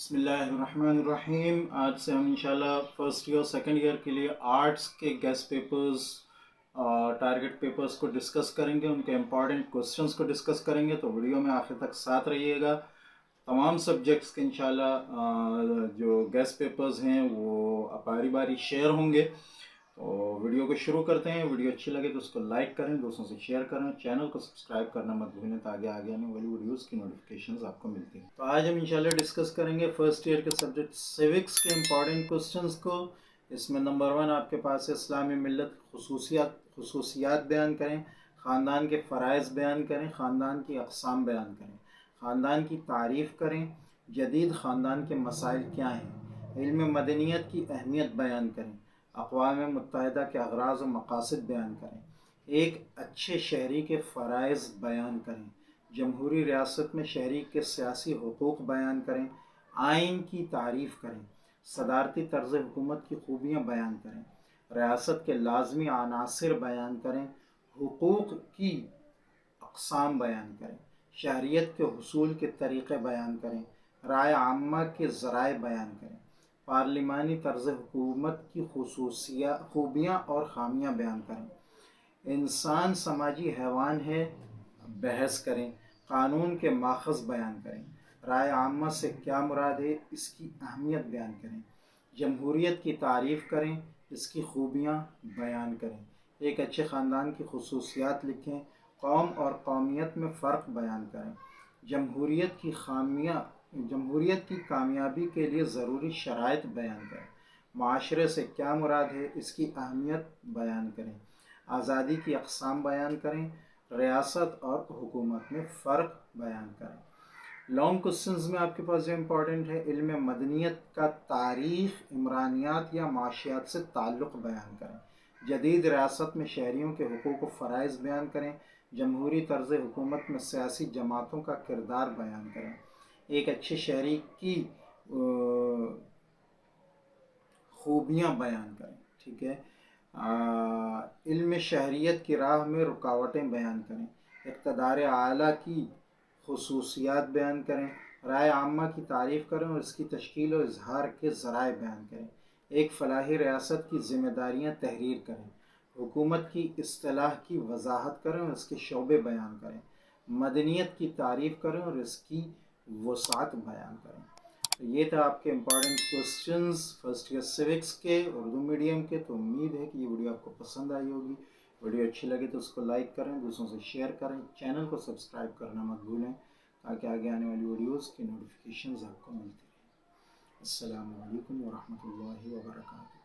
بسم اللہ الرحمن الرحیم۔ آج سے ہم انشاءاللہ فرسٹ ایئر سیکنڈ ایئر کے لیے آرٹس کے گیسٹ پیپرز ٹارگٹ پیپرز کو ڈسکس کریں گے، ان کے امپورٹنٹ کوسچنز کو ڈسکس کریں گے، تو ویڈیو میں آخر تک ساتھ رہیے گا۔ تمام سبجیکٹس کے انشاءاللہ جو گیسٹ پیپرز ہیں وہ باری باری شیئر ہوں گے۔ تو ویڈیو کو شروع کرتے ہیں۔ ویڈیو اچھی لگے تو اس کو لائک کریں، دوستوں سے شیئر کریں، چینل کو سبسکرائب کرنا مت بھولیں تاکہ آگے آنے والی ویڈیوز کی نوٹیفیکیشنز آپ کو ملتی ہیں۔ تو آج ہم انشاءاللہ ڈسکس کریں گے فرسٹ ایئر کے سبجیکٹ سیوکس کے امپورٹنٹ کوسچنز کو۔ اس میں نمبر 1 آپ کے پاس ہے اسلامی ملت خصوصیات بیان کریں، خاندان کے فرائض بیان کریں، خاندان کی اقسام بیان کریں، خاندان کی تعریف کریں، جدید خاندان کے مسائل کیا ہیں، علم مدنیت کی اہمیت بیان کریں، اقوام متحدہ کے اغراض و مقاصد بیان کریں، ایک اچھے شہری کے فرائض بیان کریں، جمہوری ریاست میں شہری کے سیاسی حقوق بیان کریں، آئین کی تعریف کریں، صدارتی طرز حکومت کی خوبیاں بیان کریں، ریاست کے لازمی عناصر بیان کریں، حقوق کی اقسام بیان کریں، شہریت کے حصول کے طریقے بیان کریں، رائے عامہ کے ذرائع بیان کریں، پارلیمانی طرز حکومت کی خوبیاں اور خامیاں بیان کریں، انسان سماجی حیوان ہے بحث کریں، قانون کے ماخذ بیان کریں، رائے عامہ سے کیا مراد ہے اس کی اہمیت بیان کریں، جمہوریت کی تعریف کریں، اس کی خوبیاں بیان کریں، ایک اچھے خاندان کی خصوصیات لکھیں، قوم اور قومیت میں فرق بیان کریں، جمہوریت کی کامیابی کے لیے ضروری شرائط بیان کریں، معاشرے سے کیا مراد ہے اس کی اہمیت بیان کریں، آزادی کی اقسام بیان کریں، ریاست اور حکومت میں فرق بیان کریں۔ لانگ کوسچنز میں آپ کے پاس جو امپورٹنٹ ہے، علم مدنیت کا تاریخ، عمرانیات یا معاشیات سے تعلق بیان کریں، جدید ریاست میں شہریوں کے حقوق و فرائض بیان کریں، جمہوری طرز حکومت میں سیاسی جماعتوں کا کردار بیان کریں، ایک اچھے شہری کی خوبیاں بیان کریں، ٹھیک ہے، علم شہریت کی راہ میں رکاوٹیں بیان کریں، اقتدار اعلیٰ کی خصوصیات بیان کریں، رائے عامہ کی تعریف کریں اور اس کی تشکیل و اظہار کے ذرائع بیان کریں، ایک فلاحی ریاست کی ذمہ داریاں تحریر کریں، حکومت کی اصطلاح کی وضاحت کریں اور اس کے شعبے بیان کریں، مدنیت کی تعریف کریں اور اس کی وسعت بیان کریں۔ تو یہ تھا آپ کے important questions first year civics کے اردو میڈیم کے۔ تو امید ہے کہ یہ ویڈیو آپ کو پسند آئی ہوگی۔ ویڈیو اچھی لگے تو اس کو لائک کریں، دوسروں سے شیئر کریں، چینل کو سبسکرائب کرنا مت بھولیں تاکہ آگے آنے والی ویڈیوز کی نوٹیفیکیشنز آپ کو ملتی رہیں۔ السلام علیکم ورحمۃ اللہ وبرکاتہ۔